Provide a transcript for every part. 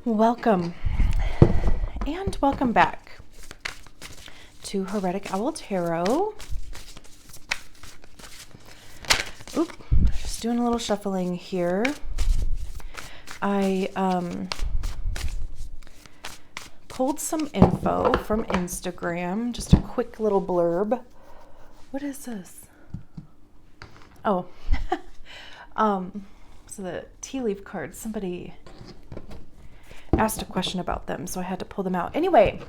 Welcome and welcome back to Heretic Owl Tarot. Oop, just doing a little shuffling here. I pulled some info from Instagram, just a quick little blurb. What is this? Oh, so the tea leaf cards, somebody asked a question about them, so I had to pull them out. Anyway,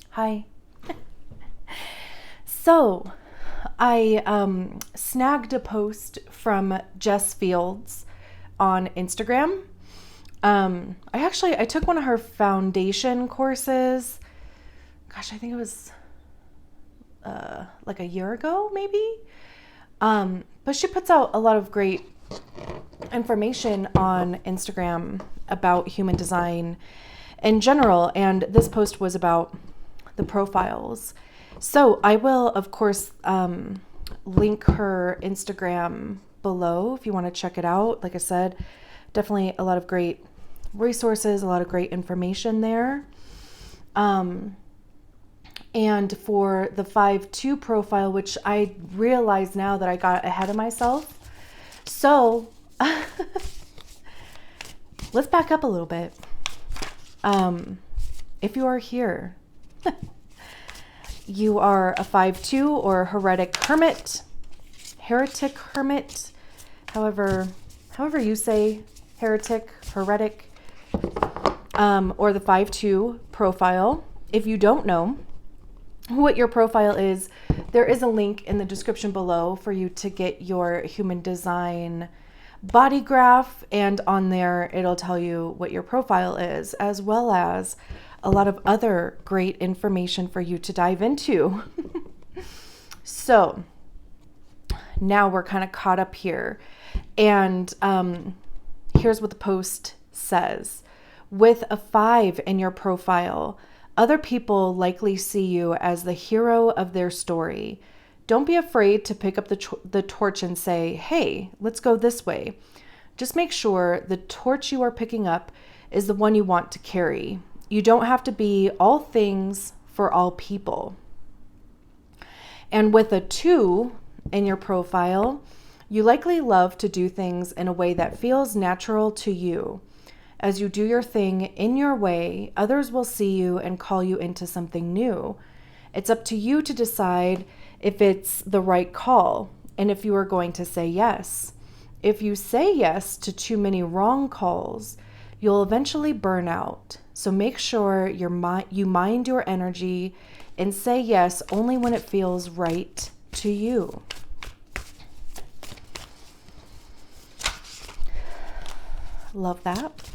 hi. So I snagged a post from Jess Fields on Instagram. I took one of her foundation courses. Gosh, I think it was like a year ago, maybe. But she puts out a lot of great information on Instagram about human design in general, and this post was about the profiles. So I will, of course, link her Instagram below if you want to check it out. Like I said, definitely a lot of great resources, a lot of great information there. And for the 5-2 profile, which I realize now that I got ahead of myself. So let's back up a little bit. If you are here, you are a 5-2 or heretic hermit, however you say heretic, heretic, or the 5-2 profile. If you don't know what your profile is, there is a link in the description below for you to get your human design body graph, and on there it'll tell you what your profile is, as well as a lot of other great information for you to dive into. So now we're kind of caught up here, and here's what the post says. With a 5 in your profile, other people likely see you as the hero of their story. Don't be afraid to pick up the torch and say, hey, let's go this way. Just make sure the torch you are picking up is the one you want to carry. You don't have to be all things for all people. And with a 2 in your profile, you likely love to do things in a way that feels natural to you. As you do your thing in your way, others will see you and call you into something new. It's up to you to decide if it's the right call and if you are going to say yes. If you say yes to too many wrong calls, you'll eventually burn out. So make sure you mind your energy and say yes only when it feels right to you. Love that.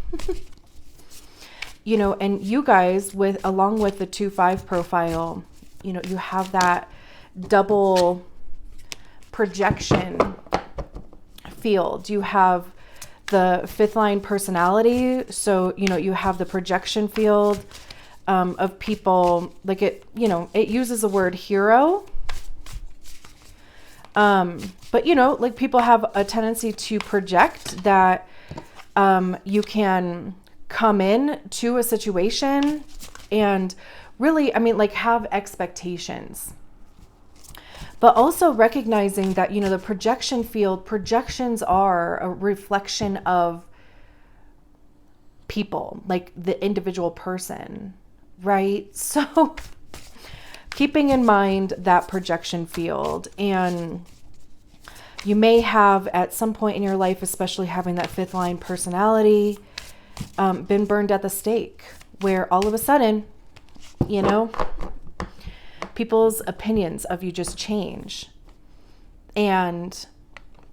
And you guys, along with the 2-5 profile, you have that double projection field. You have the 5th line personality. So, you have the projection field of people, like it uses the word hero. But, like people have a tendency to project that you can come in to a situation and really, have expectations. But also recognizing that, the projection field, projections are a reflection of people, like the individual person, right? So keeping in mind that projection field, and you may have at some point in your life, especially having that 5th line personality, been burned at the stake, where all of a sudden, people's opinions of you just change. And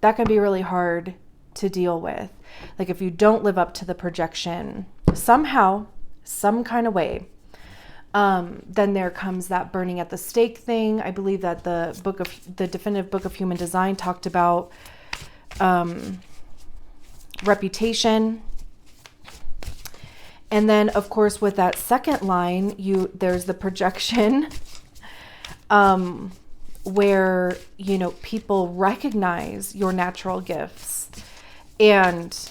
that can be really hard to deal with. Like if you don't live up to the projection somehow, some kind of way, then there comes that burning at the stake thing. I believe that the definitive book of human design talked about reputation. And then, of course, with that second line, there's the projection, where, people recognize your natural gifts and,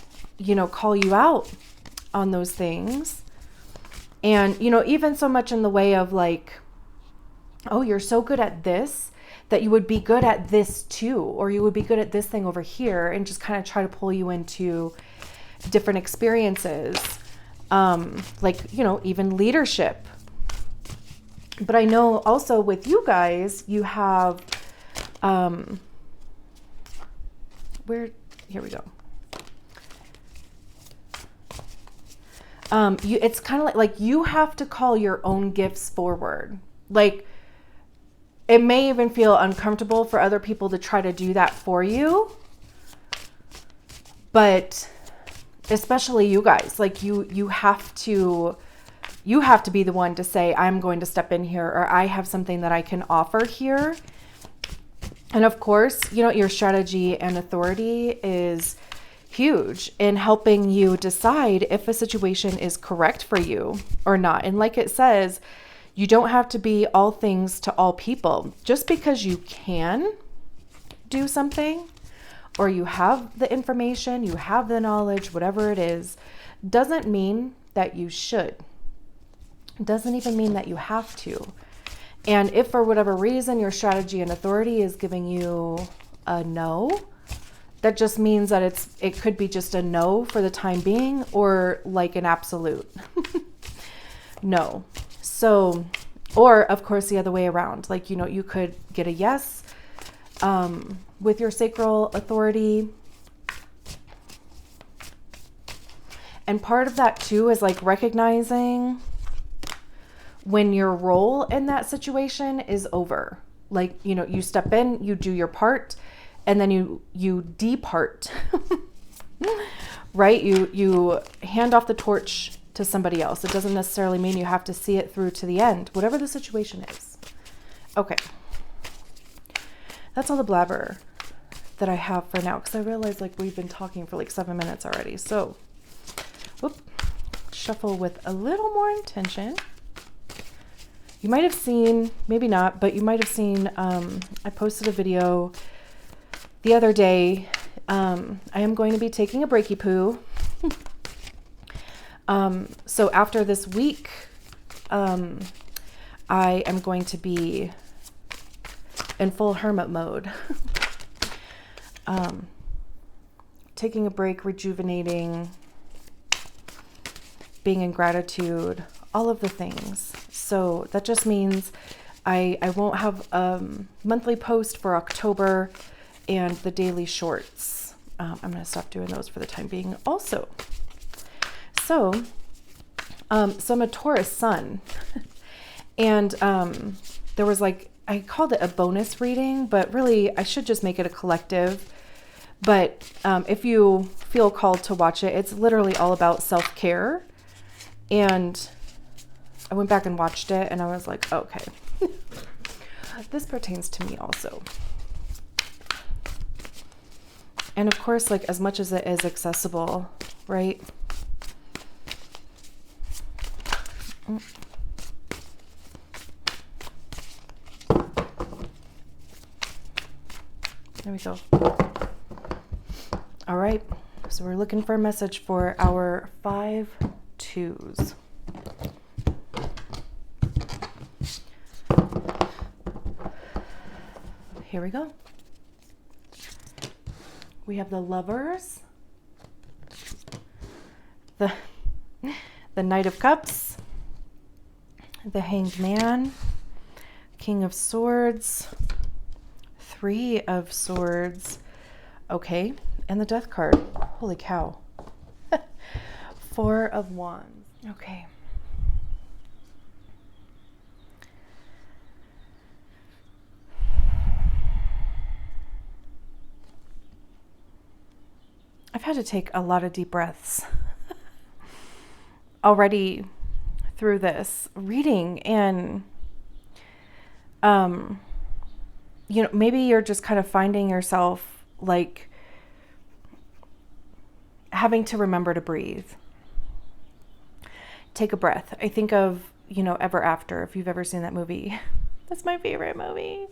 call you out on those things. And, you know, even so much in the way of like, oh, you're so good at this that you would be good at this too, or you would be good at this thing over here, and just kind of try to pull you into different experiences. Like, you know, even leadership. But I know also with you guys, you have, here we go. It's kind of like you have to call your own gifts forward. Like, it may even feel uncomfortable for other people to try to do that for you. But especially you guys, like you have to be the one to say, I'm going to step in here, or I have something that I can offer here. And of course, you know, your strategy and authority is huge in helping you decide if a situation is correct for you or not. And like it says, you don't have to be all things to all people. Just because you can do something, or you have the information, you have the knowledge, whatever it is, doesn't mean that you should. Doesn't even mean that you have to. And if for whatever reason your strategy and authority is giving you a no, that just means that it could be just a no for the time being, or like an absolute no. So, or of course the other way around, like, you know, you could get a yes with your sacral authority. And part of that too is like recognizing when your role in that situation is over. Like, you know, you step in, you do your part, and then you depart, right? You hand off the torch to somebody else. It doesn't necessarily mean you have to see it through to the end, whatever the situation is. Okay. That's all the blabber that I have for now, because I realize like we've been talking for like 7 minutes already. So, whoop, shuffle with a little more intention. You might have seen, maybe not, but you might have seen, I posted a video the other day. I am going to be taking a breaky poo. So after this week, I am going to be in full hermit mode. Taking a break, rejuvenating, being in gratitude, all of the things. So that just means I won't have a monthly post for October and the daily shorts. I'm going to stop doing those for the time being also. So I'm a Taurus sun. And there was like, I called it a bonus reading, but really I should just make it a collective. But if you feel called to watch it, it's literally all about self-care. And I went back and watched it and I was like, okay, this pertains to me also. And of course, like as much as it is accessible, right? There we go. All right. So we're looking for a message for our 5-2s. Here we go. We have the Lovers, the Knight of Cups, the Hanged Man, King of Swords, 3 of Swords, okay, and the Death card. Holy cow. 4 of Wands. Okay. I've had to take a lot of deep breaths already through this reading, and you know, maybe you're just kind of finding yourself like having to remember to breathe. Take a breath. I think of, you know, Ever After, if you've ever seen that movie. That's my favorite movie.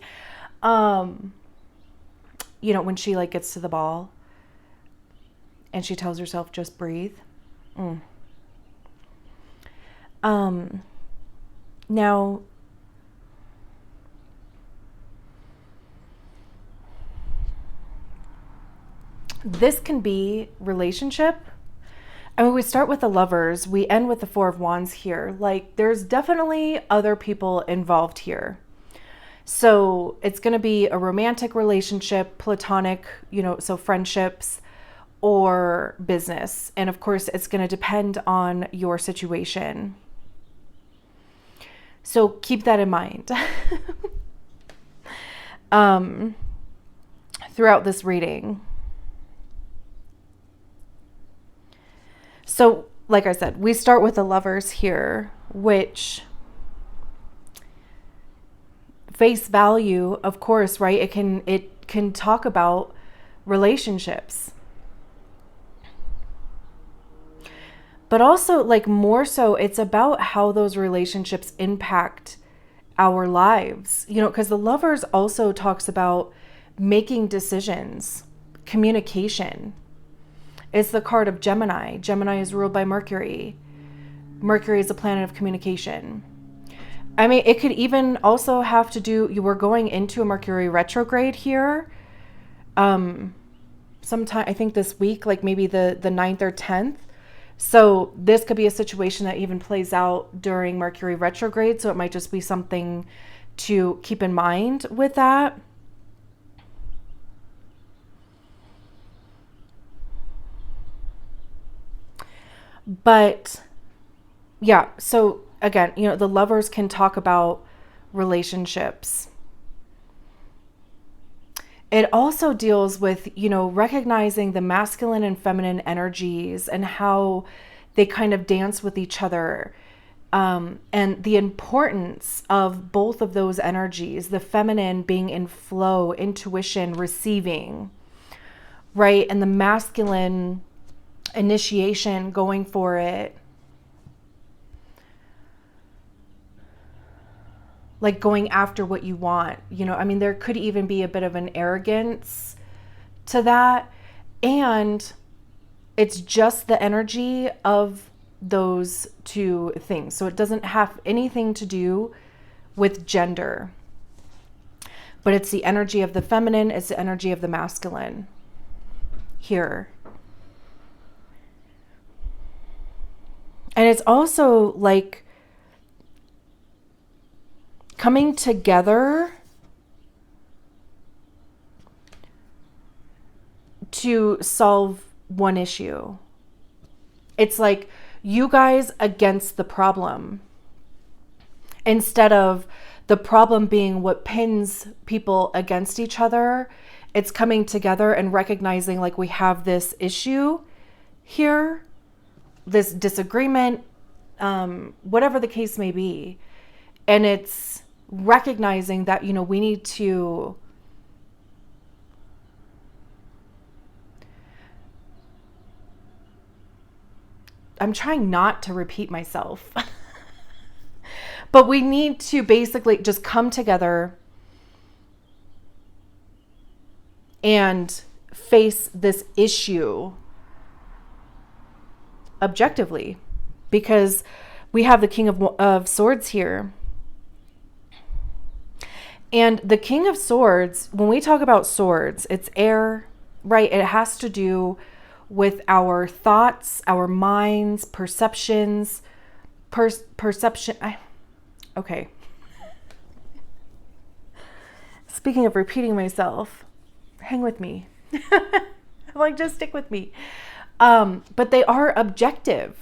You know, when she like gets to the ball and she tells herself, just breathe. Now, this can be relationship. I mean, we start with the Lovers, we end with the Four of Wands here. Like, there's definitely other people involved here. So it's going to be a romantic relationship, platonic, so friendships or business. And of course, it's going to depend on your situation. So keep that in mind throughout this reading. So, like I said, we start with the Lovers here, which face value, of course, right? It can talk about relationships. But also, like, more so, it's about how those relationships impact our lives. Because the Lovers also talks about making decisions, communication. It's the card of Gemini. Gemini is ruled by Mercury. Mercury is a planet of communication. I mean, it could even also have to do, you were going into a Mercury retrograde here. Sometime, I think this week, like maybe the 9th or 10th. So this could be a situation that even plays out during Mercury retrograde. So it might just be something to keep in mind with that. But yeah, so again, the Lovers can talk about relationships. It also deals with, recognizing the masculine and feminine energies and how they kind of dance with each other. And the importance of both of those energies, the feminine being in flow, intuition, receiving, right? And the masculine initiation, going for it. Like going after what you want, I mean, there could even be a bit of an arrogance to that. And it's just the energy of those two things. So it doesn't have anything to do with gender, but it's the energy of the feminine. It's the energy of the masculine here. And it's also like coming together to solve one issue. It's like you guys against the problem, instead of the problem being what pins people against each other. It's coming together and recognizing, like, we have this issue here, this disagreement, whatever the case may be. And it's recognizing that, we need to I'm trying not to repeat myself, but we need to basically just come together and face this issue objectively, because we have the King of Swords here. And the King of Swords, when we talk about swords, it's air, right? It has to do with our thoughts, our minds, perceptions, okay. Speaking of repeating myself, hang with me. Like, just stick with me. But they are objective.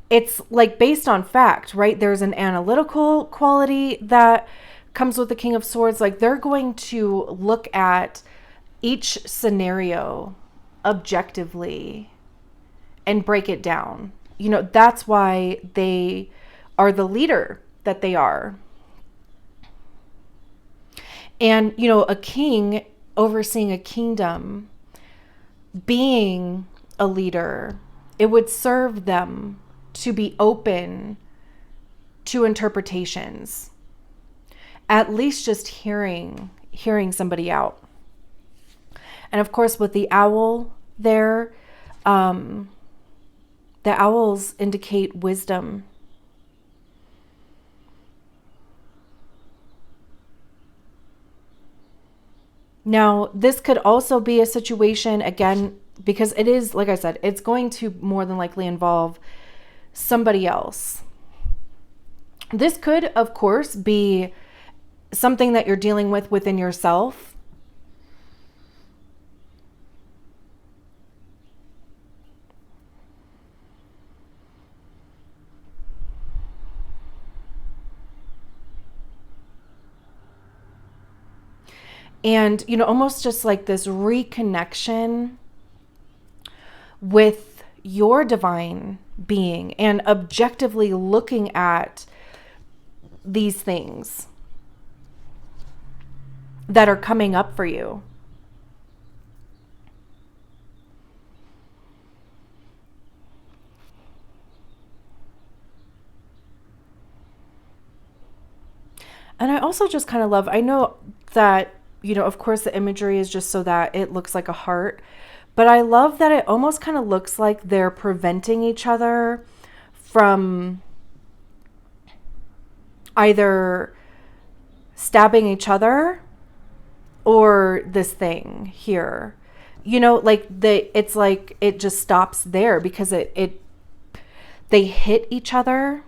It's like based on fact, right? There's an analytical quality that comes with the King of Swords. Like, they're going to look at each scenario objectively and break it down. That's why they are the leader that they are. And, a king overseeing a kingdom, being a leader, it would serve them to be open to interpretations. At least just hearing somebody out. And of course, with the owl there, the owls indicate wisdom. Now, this could also be a situation, again, because it is, like I said, it's going to more than likely involve somebody else. This could, of course, be something that you're dealing with within yourself. And, almost just like this reconnection with your divine being and objectively looking at these things that are coming up for you. And I also just kind of love, I know that, of course the imagery is just so that it looks like a heart, but I love that it almost kind of looks like they're preventing each other from either stabbing each other or this thing here. It's like it just stops there because they hit each other.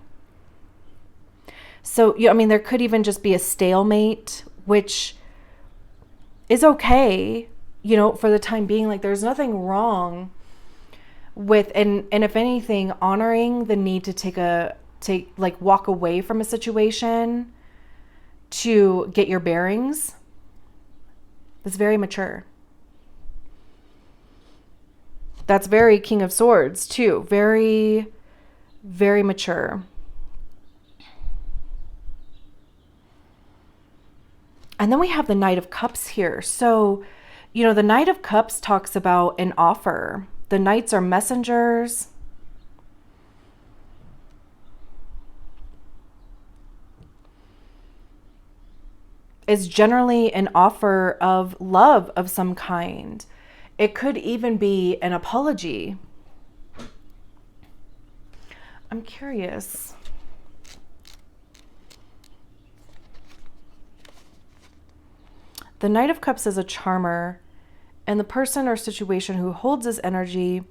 So, there could even just be a stalemate, which is okay, for the time being. Like, there's nothing wrong with, and if anything, honoring the need to walk away from a situation to get your bearings. That's very mature. That's very King of Swords too. Very, very mature. And then we have the Knight of Cups here. So, the Knight of Cups talks about an offer. The Knights are messengers. It's generally an offer of love of some kind. It could even be an apology. I'm curious. The Knight of Cups is a charmer, and the person or situation who holds this energy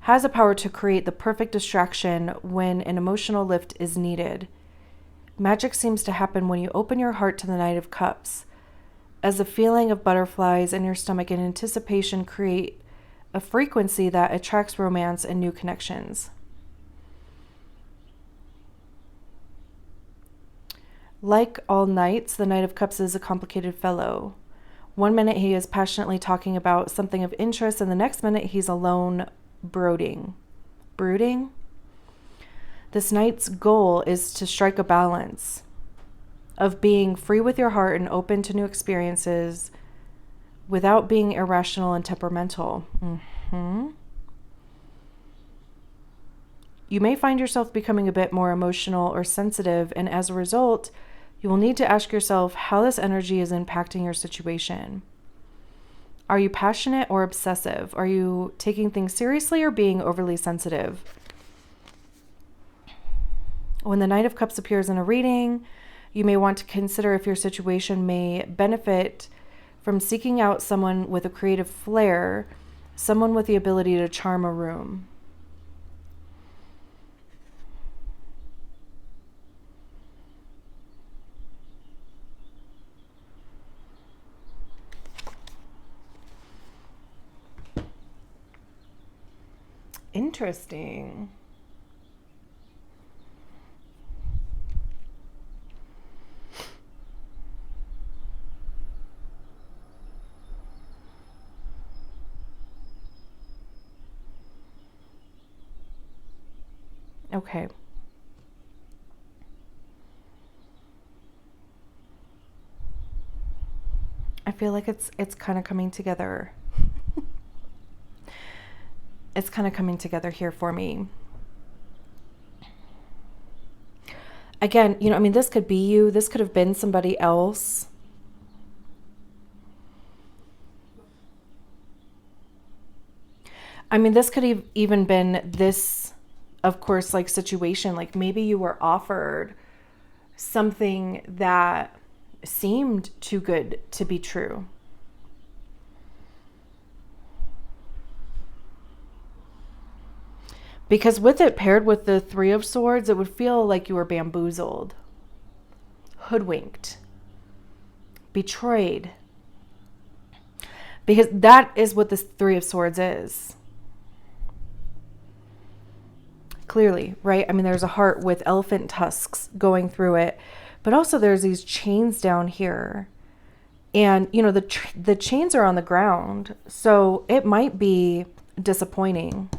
has the power to create the perfect distraction when an emotional lift is needed. Magic seems to happen when you open your heart to the Knight of Cups, as the feeling of butterflies in your stomach and anticipation create a frequency that attracts romance and new connections. Like all knights, the Knight of Cups is a complicated fellow. One minute he is passionately talking about something of interest, and the next minute he's alone brooding. Brooding? This knight's goal is to strike a balance of being free with your heart and open to new experiences without being irrational and temperamental. You may find yourself becoming a bit more emotional or sensitive, and as a result, you will need to ask yourself how this energy is impacting your situation. Are you passionate or obsessive? Are you taking things seriously or being overly sensitive? When the Knight of Cups appears in a reading, you may want to consider if your situation may benefit from seeking out someone with a creative flair, someone with the ability to charm a room. Interesting. Okay. I feel like it's kind of coming together. It's kind of coming together here for me. Again, this could be you. This could have been somebody else. I mean, this could have even been this, of course, like situation. Like maybe you were offered something that seemed too good to be true. Because with it paired with the Three of Swords, it would feel like you were bamboozled, hoodwinked, betrayed. Because that is what this Three of Swords is. Clearly, right? I mean, there's a heart with elephant tusks going through it, but also there's these chains down here. And, you know, the chains are on the ground, so it might be disappointing.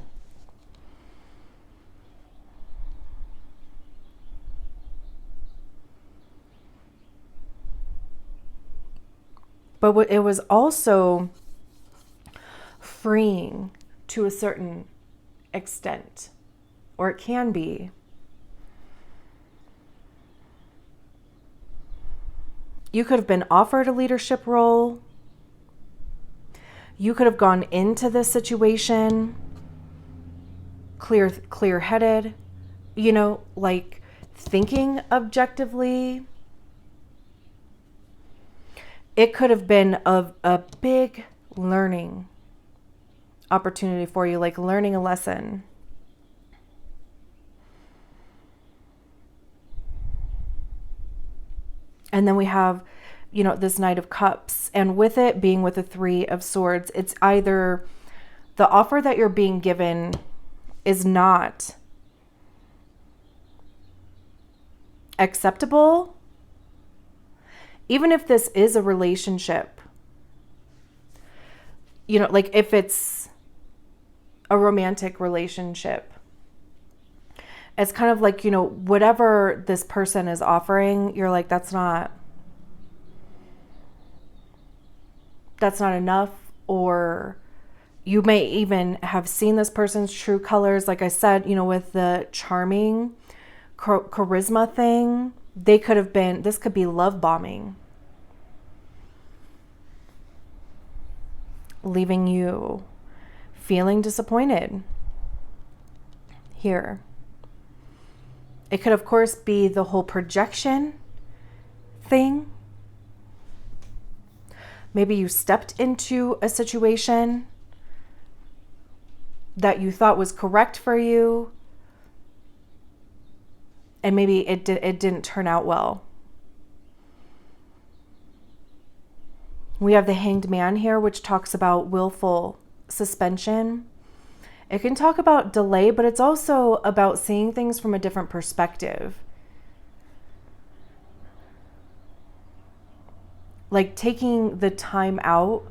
But it was also freeing to a certain extent, or it can be. You could have been offered a leadership role. You could have gone into this situation clear-headed, you know, like thinking objectively. It could have been a big learning opportunity for you, like learning a lesson. And then we have, you know, this Knight of Cups. And with it being with the Three of Swords, it's either the offer that you're being given is not acceptable. Even if this is a relationship, you know, like if it's a romantic relationship, it's kind of like, you know, whatever this person is offering, you're like, that's not enough. Or you may even have seen this person's true colors. Like I said, you know, with the charming charisma thing, this could be love bombing, leaving you feeling disappointed here. It could, of course, be the whole projection thing. Maybe you stepped into a situation that you thought was correct for you, and maybe it didn't turn out well. We have the Hanged Man here, which talks about willful suspension. It can talk about delay, but it's also about seeing things from a different perspective. Like taking the time out.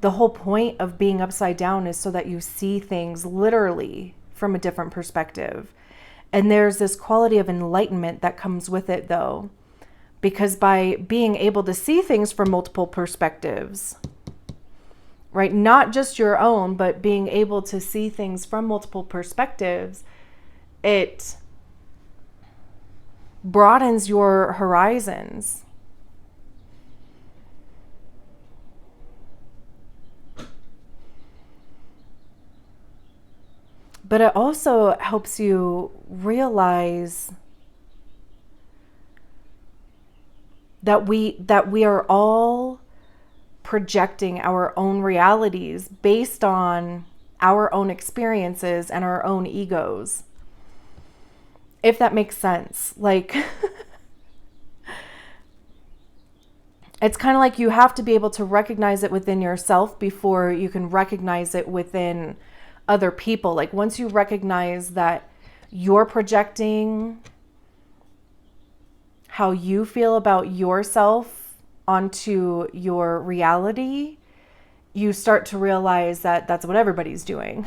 The whole point of being upside down is so that you see things literally from a different perspective. And there's this quality of enlightenment that comes with it, though. Because by being able to see things from multiple perspectives, right? Not just your own, but being able to see things from multiple perspectives, it broadens your horizons. But it also helps you realize that we are all projecting our own realities based on our own experiences and our own egos. If that makes sense. Like, it's kind of like you have to be able to recognize it within yourself before you can recognize it within other people. Like once you recognize that you're projecting how you feel about yourself onto your reality, you start to realize that that's what everybody's doing.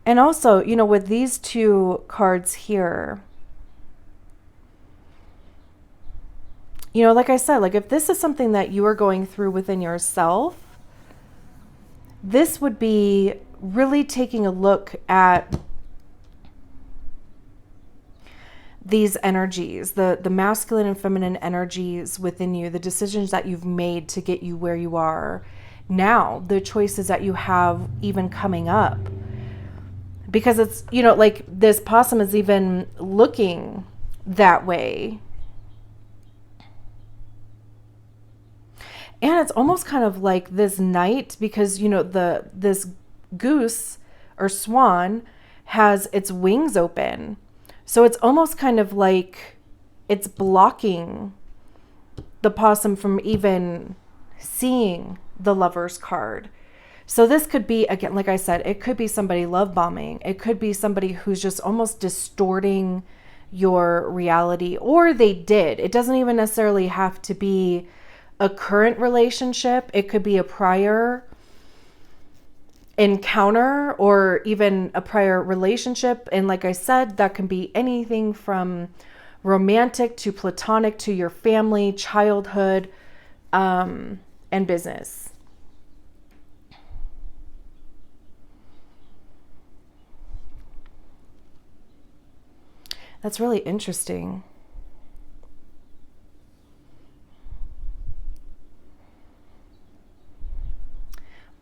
And also, you know, with these two cards here, you know, like I said, like if this is something that you are going through within yourself, this would be really taking a look at these energies, the masculine and feminine energies within you, the decisions that you've made to get you where you are now, the choices that you have even coming up. Because it's, you know, like this possum is even looking that way. And it's almost kind of like this night, because, you know, this goose or swan has its wings open. So it's almost kind of like it's blocking the possum from even seeing the Lover's card. So this could be, again, like I said, it could be somebody love bombing. It could be somebody who's just almost distorting your reality, or they did. It doesn't even necessarily have to be a current relationship. It could be a prior encounter or even a prior relationship. And like I said, that can be anything from romantic to platonic to your family, childhood, and business. That's really interesting.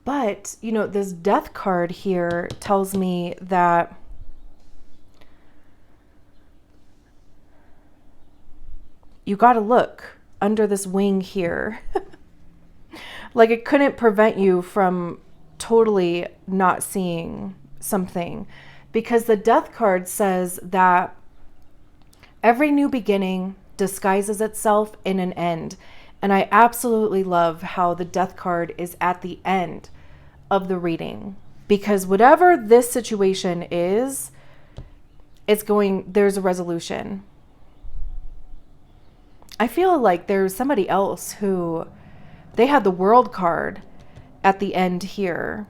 But, you know, this death card here tells me that you got to look under this wing here. Like it couldn't prevent you from totally not seeing something, because the death card says that every new beginning disguises itself in an end. And I absolutely love how the death card is at the end of the reading, because whatever this situation is, there's a resolution. I feel like there's somebody else who they had the World card at the end here.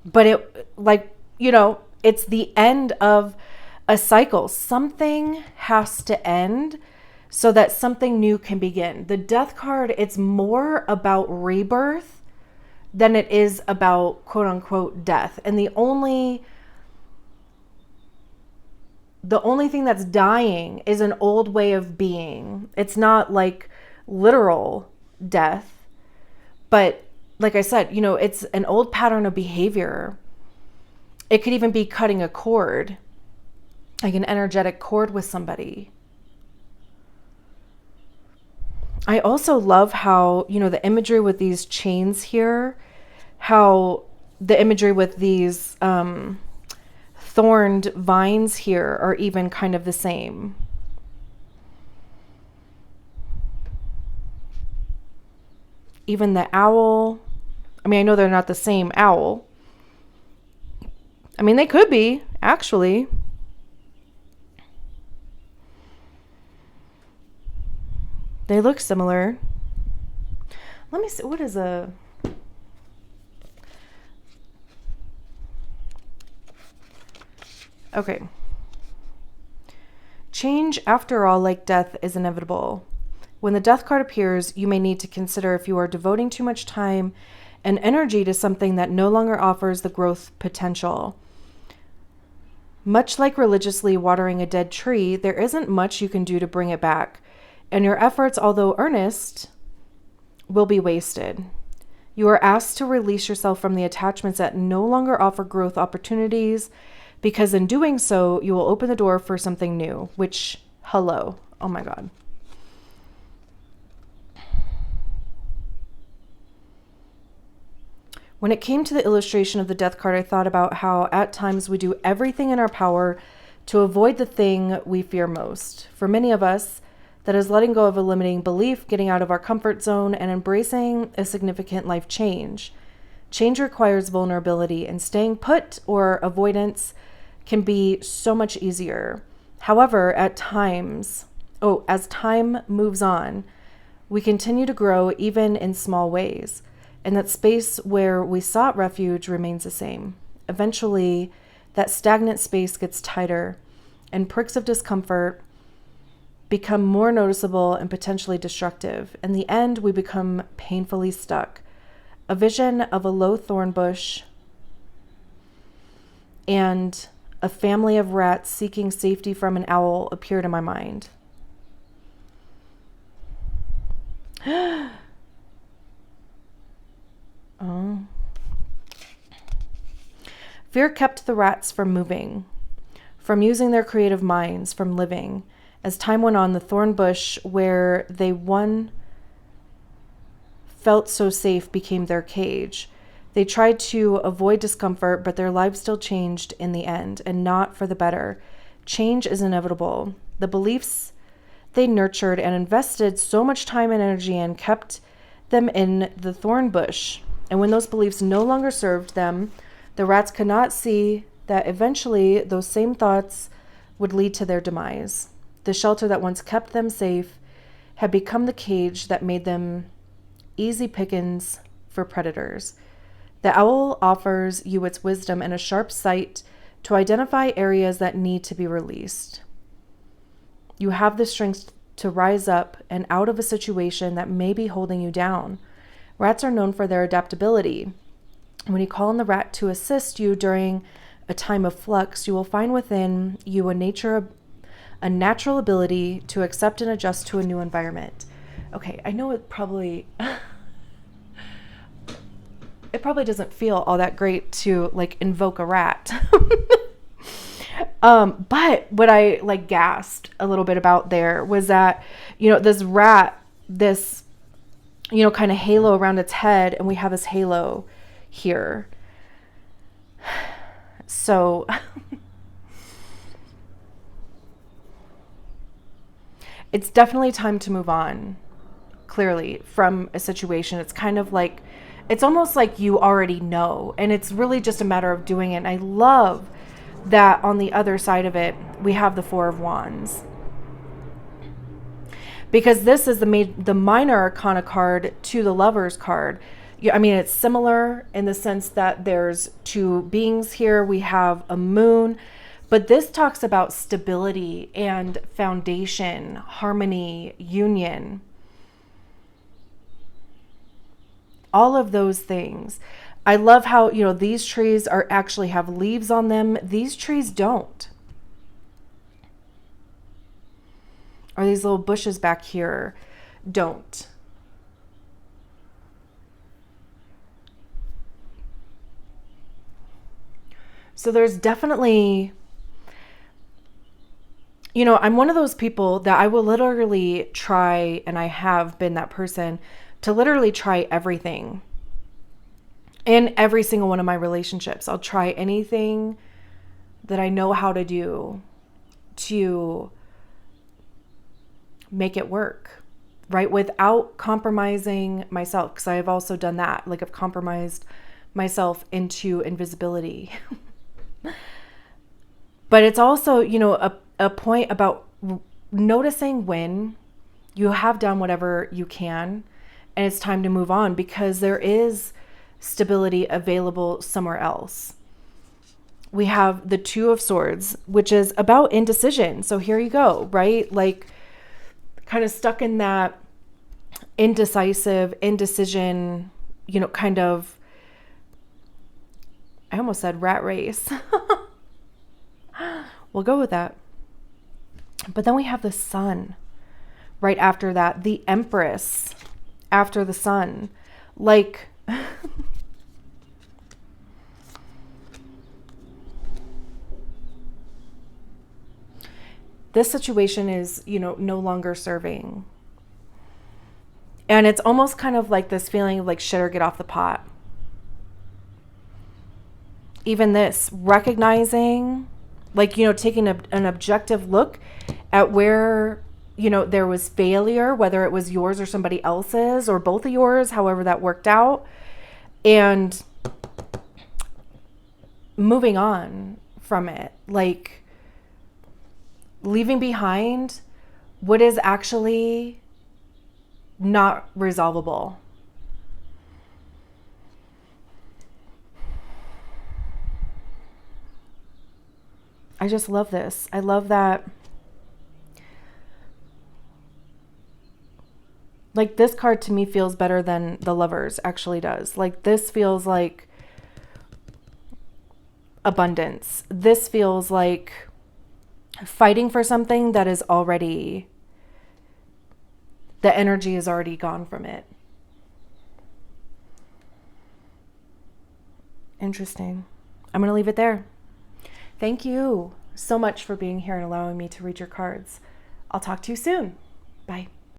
But it, like, you know, it's the end of a cycle. Something has to end so that something new can begin. The death card, it's more about rebirth than it is about quote unquote death. And the only thing that's dying is an old way of being. It's not like literal death, but like I said, you know, it's an old pattern of behavior. It could even be cutting a cord, like an energetic cord with somebody. I also love how, you know, the imagery with these chains here, how the imagery with these thorned vines here are even kind of the same. Even the owl. I mean, I know they're not the same owl. I mean, they could be, actually. They look similar. Let me see. What is a... Okay. Change, after all, like death, is inevitable. When the death card appears, you may need to consider if you are devoting too much time and energy to something that no longer offers the growth potential. Much like religiously watering a dead tree, there isn't much you can do to bring it back, and your efforts, although earnest, will be wasted. You are asked to release yourself from the attachments that no longer offer growth opportunities, because in doing so, you will open the door for something new, which, hello, oh my God. When it came to the illustration of the death card, I thought about how at times we do everything in our power to avoid the thing we fear most. For many of us, that is letting go of a limiting belief, getting out of our comfort zone, and embracing a significant life change. Change requires vulnerability, and staying put or avoidance can be so much easier. However, as time moves on, we continue to grow even in small ways, and that space where we sought refuge remains the same. Eventually, that stagnant space gets tighter, and pricks of discomfort become more noticeable and potentially destructive. In the end, we become painfully stuck. A vision of a low thorn bush and A family of rats seeking safety from an owl appeared in my mind. Oh. Fear kept the rats from moving, from using their creative minds, from living. As time went on, the thorn bush where they one felt so safe became their cage. They tried to avoid discomfort, but their lives still changed in the end, and not for the better. Change is inevitable. The beliefs they nurtured and invested so much time and energy in kept them in the thorn bush. And when those beliefs no longer served them, the rats could not see that eventually those same thoughts would lead to their demise. The shelter that once kept them safe had become the cage that made them easy pickings for predators. The owl offers you its wisdom and a sharp sight to identify areas that need to be released. You have the strength to rise up and out of a situation that may be holding you down. Rats are known for their adaptability. When you call on the rat to assist you during a time of flux, you will find within you a natural ability to accept and adjust to a new environment. Okay, I know it probably doesn't feel all that great to like invoke a rat. But what I like gasped a little bit about there was that, this rat, this, kind of halo around its head, and we have this halo here. So it's definitely time to move on, clearly, from a situation. It's kind of like, it's almost like you already know, and it's really just a matter of doing it. And I love that on the other side of it, we have the Four of Wands. Because this is the minor arcana card to the Lover's card. I mean, it's similar in the sense that there's two beings here. We have a moon, but this talks about stability and foundation, harmony, union. All of those things. I love how, these trees actually have leaves on them. These trees don't. Or these little bushes back here don't. So there's definitely, I'm one of those people that I will literally try, and I have been that person, to literally try everything in every single one of my relationships. I'll try anything that I know how to do to make it work, right? Without compromising myself, because I have also done that. Like, I've compromised myself into invisibility. But it's also, a point about noticing when you have done whatever you can and it's time to move on, because there is stability available somewhere else. We have the Two of Swords, which is about indecision. So here you go, right? Like, kind of stuck in that indecision, kind of, I almost said rat race. We'll go with that. But then we have the Sun right after that, the Empress after the Sun. Like, this situation is, no longer serving. And it's almost kind of like this feeling of like shit or get off the pot. Even this, recognizing, like, taking an objective look at where, there was failure, whether it was yours or somebody else's or both of yours, however that worked out, and moving on from it, like leaving behind what is actually not resolvable. I just love this. I love that. Like, this card to me feels better than the Lovers actually does. Like, this feels like abundance. This feels like fighting for something that is already, the energy is already gone from it. Interesting. I'm going to leave it there. Thank you so much for being here and allowing me to read your cards. I'll talk to you soon. Bye.